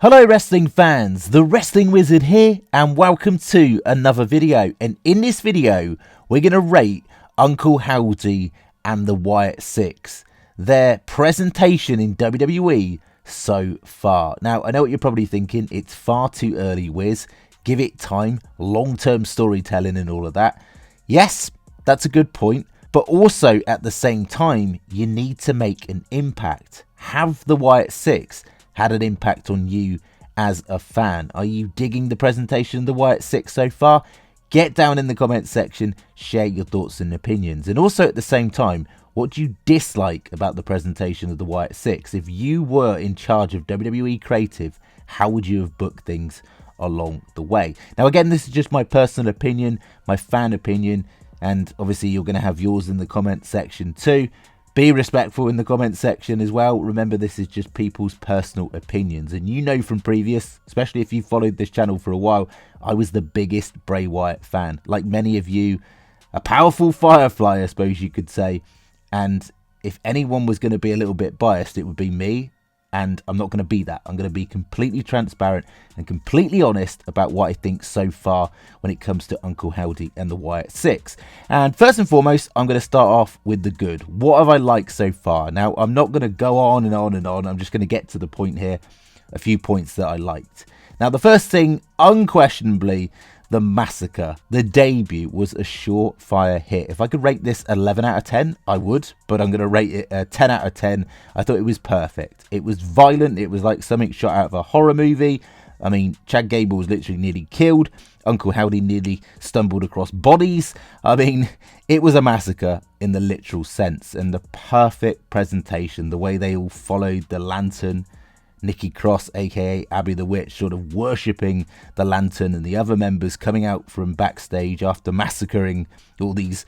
Hello wrestling fans, the Wrestling Wizard here and welcome to another video. And in this video we're going to rate Uncle Howdy and the Wyatt Sicks, their presentation in WWE so far. Now I know what you're probably thinking, it's far too early, Wiz, give it time, long-term storytelling and all of that. Yes, that's a good point, but also at the same time you need to make an impact. Have the Wyatt Sicks had an impact on you as a fan? Are you digging the presentation of the Wyatt Sicks so far? Get down in the comments section, share your thoughts and opinions. And also at the same time, what do you dislike about the presentation of the Wyatt Sicks? If you were in charge of WWE Creative, how would you have booked things along the way? Now again, this is just my personal opinion, my fan opinion, and obviously you're going to have yours in the comments section too. Be respectful in the comments section as well. Remember, this is just people's personal opinions. And you know from previous, especially if you've followed this channel for a while, I was the biggest Bray Wyatt fan. Like many of you, a powerful firefly, I suppose you could say. And if anyone was going to be a little bit biased, it would be me. And I'm not going to be that. I'm going to be completely transparent and completely honest about what I think so far when it comes to Uncle Howdy and the Wyatt Sicks. And first and foremost, I'm going to start off with the good. What have I liked so far? Now, I'm not going to go on and on and on. I'm just going to get to the point here. A few points that I liked. Now, the first thing, unquestionably, the Massacre, the debut, was a surefire hit. If I could rate this 11 out of 10, I would, but I'm going to rate it a 10 out of 10. I thought it was perfect. It was violent. It was like something shot out of a horror movie. I mean, Chad Gable was literally nearly killed. Uncle Howdy nearly stumbled across bodies. I mean, it was a massacre in the literal sense, and the perfect presentation, the way they all followed the lantern, Nikki Cross, aka Abby the Witch, sort of worshipping the lantern, and the other members coming out from backstage after massacring all these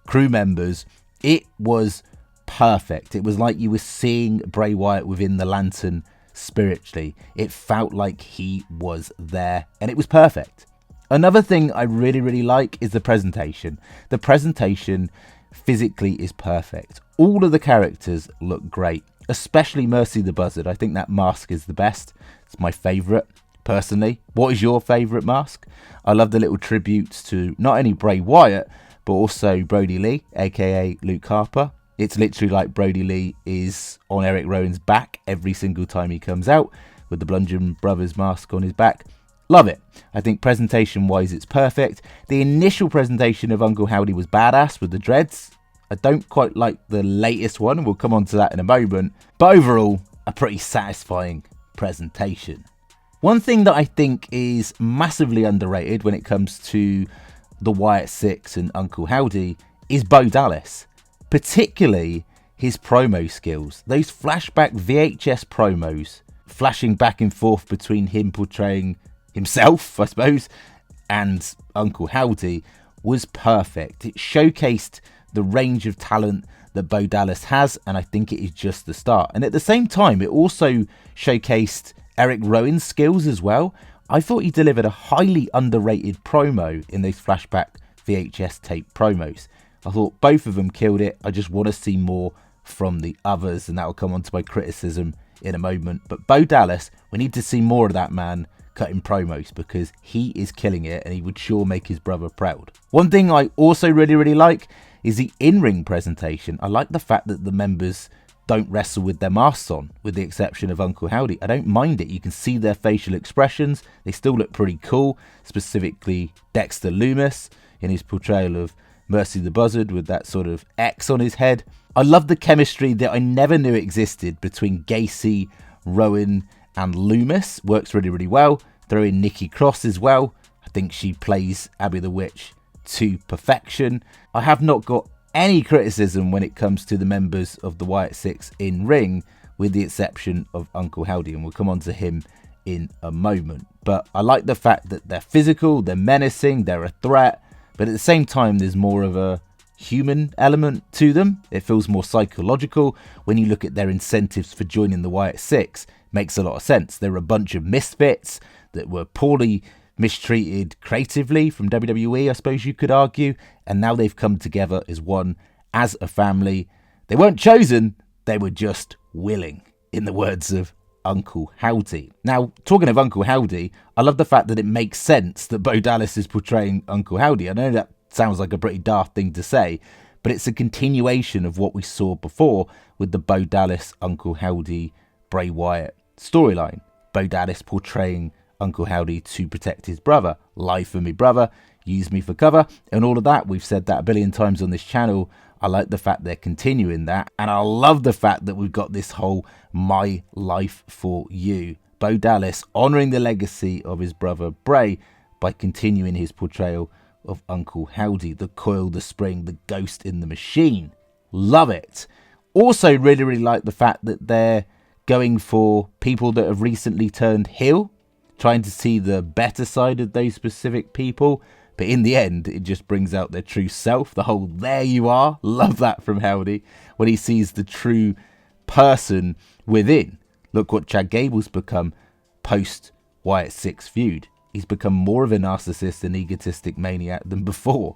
crew members. It was perfect. It was like you were seeing Bray Wyatt within the lantern spiritually. It felt like he was there, and it was perfect. Another thing I really like is the presentation. The presentation physically is perfect. All of the characters look great. Especially Mercy the Buzzard. I think that mask is the best. It's my favourite, personally. What is your favourite mask? I love the little tributes to not only Bray Wyatt, but also Brody Lee, aka Luke Harper. It's literally like Brody Lee is on Eric Rowan's back every single time he comes out, with the Bludgeon Brothers mask on his back. Love it. I think presentation-wise, it's perfect. The initial presentation of Uncle Howdy was badass with the dreads. I don't quite like the latest one, and we'll come on to that in a moment. But overall, a pretty satisfying presentation. One thing that I think is massively underrated when it comes to the Wyatt Sicks and Uncle Howdy is Bo Dallas. Particularly his promo skills. Those flashback VHS promos, flashing back and forth between him portraying himself, I suppose, and Uncle Howdy, was perfect. It showcased the range of talent that Bo Dallas has, and I think it is just the start. And at the same time, it also showcased Eric Rowan's skills as well. I thought he delivered a highly underrated promo in those flashback VHS tape promos. I thought both of them killed it. I just want to see more from the others, and that will come on to my criticism in a moment. But Bo Dallas, we need to see more of that man cutting promos, because he is killing it, and he would sure make his brother proud. One thing I also really like is the in-ring presentation. I like the fact that the members don't wrestle with their masks on, with the exception of Uncle Howdy. I don't mind it. You can see their facial expressions. They still look pretty cool, specifically Dexter Lumis in his portrayal of Mercy the Buzzard with that sort of X on his head. I love the chemistry that I never knew existed between Gacy, Rowan and Lumis. Works really well. Throw in Nikki Cross as well. I think she plays Abby the Witch to perfection. I have not got any criticism when it comes to the members of the Wyatt Sicks in ring, with the exception of Uncle Howdy, and we'll come on to him in a moment. But I like the fact that they're physical, they're menacing, they're a threat, but at the same time there's more of a human element to them. It feels more psychological. When you look at their incentives for joining the Wyatt Sicks, makes a lot of sense. They're a bunch of misfits that were poorly mistreated creatively from WWE, I suppose you could argue, and now they've come together as one, as a family. They weren't chosen, they were just willing, in the words of Uncle Howdy. Now, talking of Uncle Howdy, I love the fact that it makes sense that Bo Dallas is portraying Uncle Howdy. I know that sounds like a pretty daft thing to say, but it's a continuation of what we saw before with the Bo Dallas, Uncle Howdy, Bray Wyatt storyline. Bo Dallas portraying Uncle Howdy to protect his brother. Lie for me, brother. Use me for cover. And all of that. We've said that a billion times on this channel. I like the fact they're continuing that. And I love the fact that we've got this whole My Life for You. Bo Dallas honouring the legacy of his brother Bray by continuing his portrayal of Uncle Howdy, the coil, the spring, the ghost in the machine. Love it. Also really like the fact that they're going for people that have recently turned heel, trying to see the better side of those specific people. But in the end, it just brings out their true self. The whole there you are. Love that from Howdy when he sees the true person within. Look what Chad Gable's become post Wyatt Sicks feud. He's become more of a narcissist and egotistic maniac than before,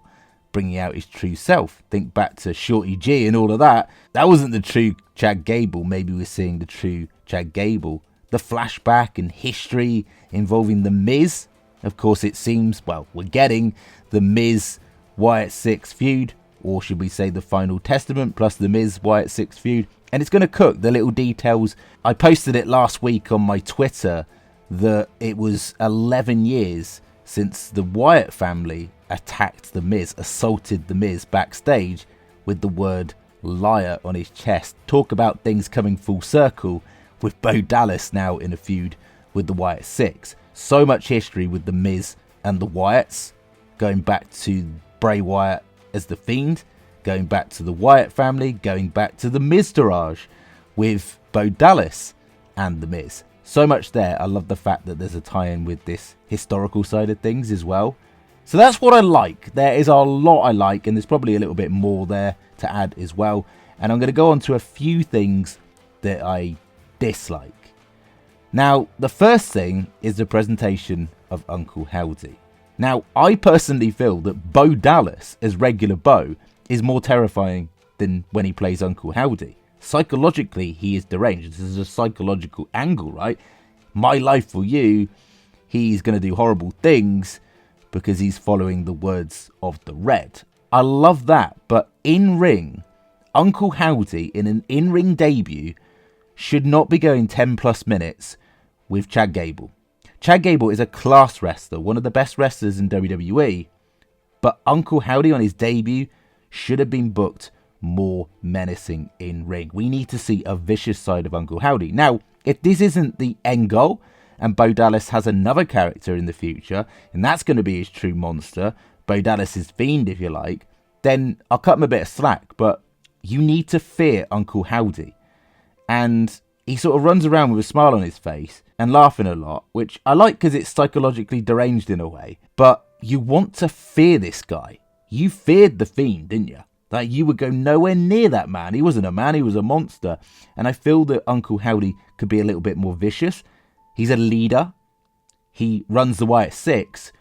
bringing out his true self. Think back to Shorty G and all of that. That wasn't the true Chad Gable. Maybe we're seeing the true Chad Gable. The flashback and history involving The Miz. Of course, it seems, well, we're getting the Miz Wyatt Sicks feud, or should we say the Final Testament plus the Miz Wyatt Sicks feud. And it's going to cook the little details. I posted it last week on my Twitter that it was 11 years since the Wyatt family attacked The Miz, assaulted The Miz backstage with the word liar on his chest. Talk about things coming full circle with Bo Dallas now in a feud with the Wyatt Sicks. So much history with The Miz and the Wyatts, going back to Bray Wyatt as the Fiend, going back to the Wyatt family, going back to the Miztourage with Bo Dallas and The Miz. So much there. I love the fact that there's a tie-in with this historical side of things as well. So that's what I like. There is a lot I like, and there's probably a little bit more there to add as well. And I'm going to go on to a few things that I dislike. Now, the first thing is the presentation of Uncle Howdy. Now, I personally feel that Bo Dallas as regular Bo is more terrifying than when he plays Uncle Howdy. Psychologically, he is deranged. This is a psychological angle, right? My Life for You, he's going to do horrible things because he's following the words of the Red. I love that, but in ring, Uncle Howdy in an in-ring debut should not be going 10 plus minutes with Chad Gable. Chad Gable is a class wrestler, one of the best wrestlers in WWE, but Uncle Howdy on his debut should have been booked more menacing in ring. We need to see a vicious side of Uncle Howdy. Now, if this isn't the end goal and Bo Dallas has another character in the future, and that's going to be his true monster, Bo Dallas's Fiend if you like, then I'll cut him a bit of slack, but you need to fear Uncle Howdy. And he sort of runs around with a smile on his face and laughing a lot, which I like because it's psychologically deranged in a way. But you want to fear this guy. You feared the Fiend, didn't you? Like, you would go nowhere near that man. He wasn't a man, he was a monster. And I feel that Uncle Howdy could be a little bit more vicious. He's a leader. He runs the Wyatt Sicks.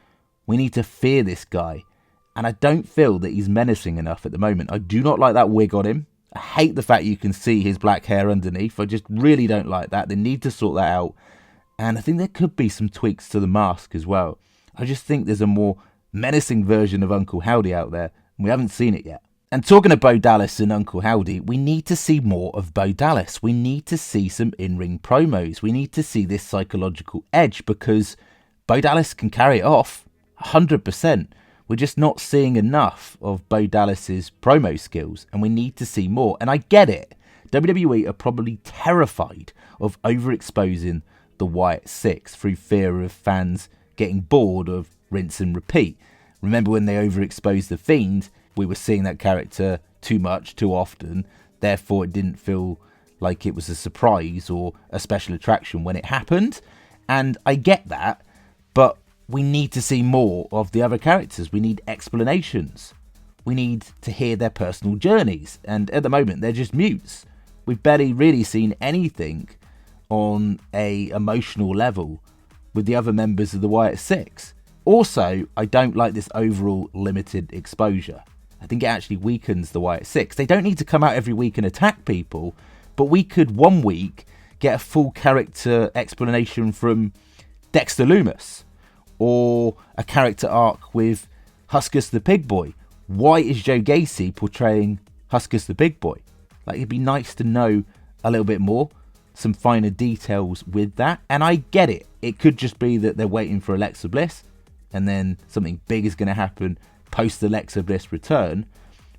We need to fear this guy. And I don't feel that he's menacing enough at the moment. I do not like that wig on him. I hate the fact you can see his black hair underneath. I just really don't like that. They need to sort that out. And I think there could be some tweaks to the mask as well. I just think there's a more menacing version of Uncle Howdy out there. And we haven't seen it yet. And talking of Bo Dallas and Uncle Howdy, we need to see more of Bo Dallas. We need to see some in-ring promos. We need to see this psychological edge because Bo Dallas can carry it off 100%. We're just not seeing enough of Bo Dallas's promo skills, and we need to see more. And I get it. WWE are probably terrified of overexposing the Wyatt Sicks through fear of fans getting bored of rinse and repeat. Remember when they overexposed the Fiend? We were seeing that character too much, too often. Therefore, it didn't feel like it was a surprise or a special attraction when it happened. And I get that, but we need to see more of the other characters. We need explanations. We need to hear their personal journeys. And at the moment, they're just mutes. We've barely really seen anything on a emotional level with the other members of the Wyatt Sicks. Also, I don't like this overall limited exposure. I think it actually weakens the Wyatt Sicks. They don't need to come out every week and attack people, but we could one week get a full character explanation from Dexter Lumis, or a character arc with Huskus the Pig Boy. Why is Joe Gacy portraying Huskus the Pig Boy? Like, it'd be nice to know a little bit more, some finer details with that. And I get it. It could just be that they're waiting for Alexa Bliss, and then something big is going to happen post Alexa Bliss return.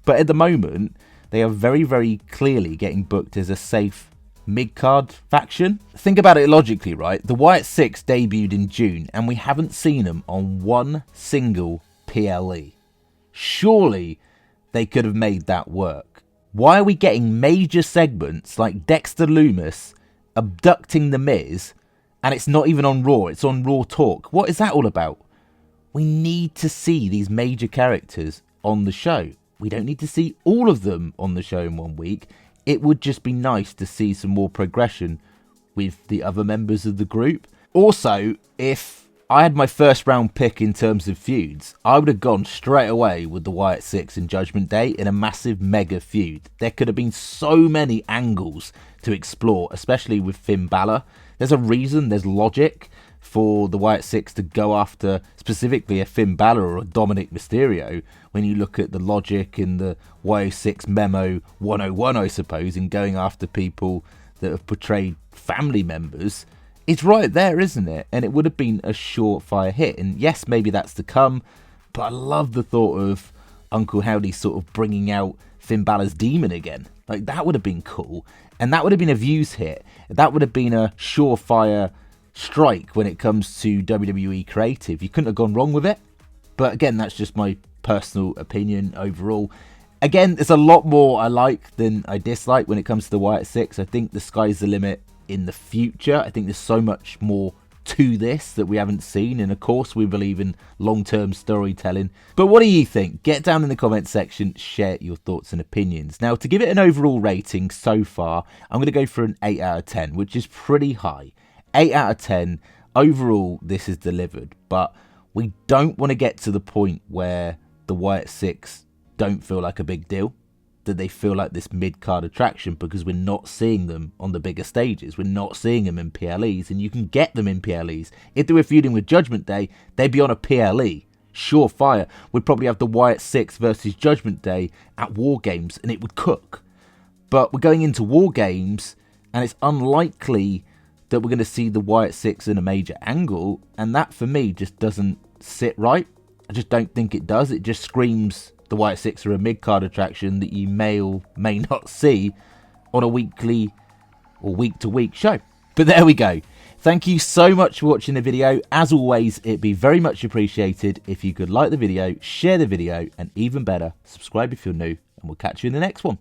But at the moment, they are very, very clearly getting booked as a safe mid-card faction. Think about it logically, right? The Wyatt Sicks debuted in June, and we haven't seen them on one single PLE. Surely they could have made that work. Why are we getting major segments like Dexter Lumis abducting The Miz, and it's not even on Raw, it's on Raw Talk? What is that all about? We need to see these major characters on the show. We don't need to see all of them on the show in 1 week. It would just be nice to see some more progression with the other members of the group. Also, if I had my first round pick in terms of feuds, I would have gone straight away with the Wyatt Sicks and Judgment Day in a massive mega feud. There could have been so many angles to explore, especially with Finn Balor. There's a reason, there's logic for the Wyatt Sicks to go after specifically a Finn Balor or a Dominic Mysterio, when you look at the logic in the Wyatt Sicks Memo 101, I suppose, in going after people that have portrayed family members. It's right there, isn't it? And it would have been a surefire hit. And yes, maybe that's to come, but I love the thought of Uncle Howdy sort of bringing out Finn Balor's demon again. Like, that would have been cool. And that would have been a views hit. That would have been a surefire strike when it comes to WWE creative. You couldn't have gone wrong with it. But again, that's just my personal opinion overall. Again, there's a lot more I like than I dislike when it comes to the Wyatt Sicks. I think the sky's the limit in the future. I think there's so much more to this that we haven't seen, and of course we believe in long-term storytelling. But what do you think? Get down in the comment section, share your thoughts and opinions. Now, to give it an overall rating so far, I'm going to go for an 8 out of 10, which is pretty high. 8 out of 10. Overall, this is delivered, but we don't want to get to the point where the Wyatt Sicks don't feel like a big deal, that they feel like this mid-card attraction, because we're not seeing them on the bigger stages. We're not seeing them in PLEs, and you can get them in PLEs. If they were feuding with Judgment Day, they'd be on a PLE. Surefire. We'd probably have the Wyatt Sicks versus Judgment Day at War Games, and it would cook. But we're going into War Games, and it's unlikely that we're going to see the Wyatt Sicks in a major angle, and that for me just doesn't sit right. I just don't think it does. It just screams the Wyatt Sicks are a mid-card attraction that you may or may not see on a weekly or week-to-week show. But there we go. Thank you so much for watching the video. As always, it'd be very much appreciated if you could like the video, share the video, and even better, subscribe if you're new, and we'll catch you in the next one.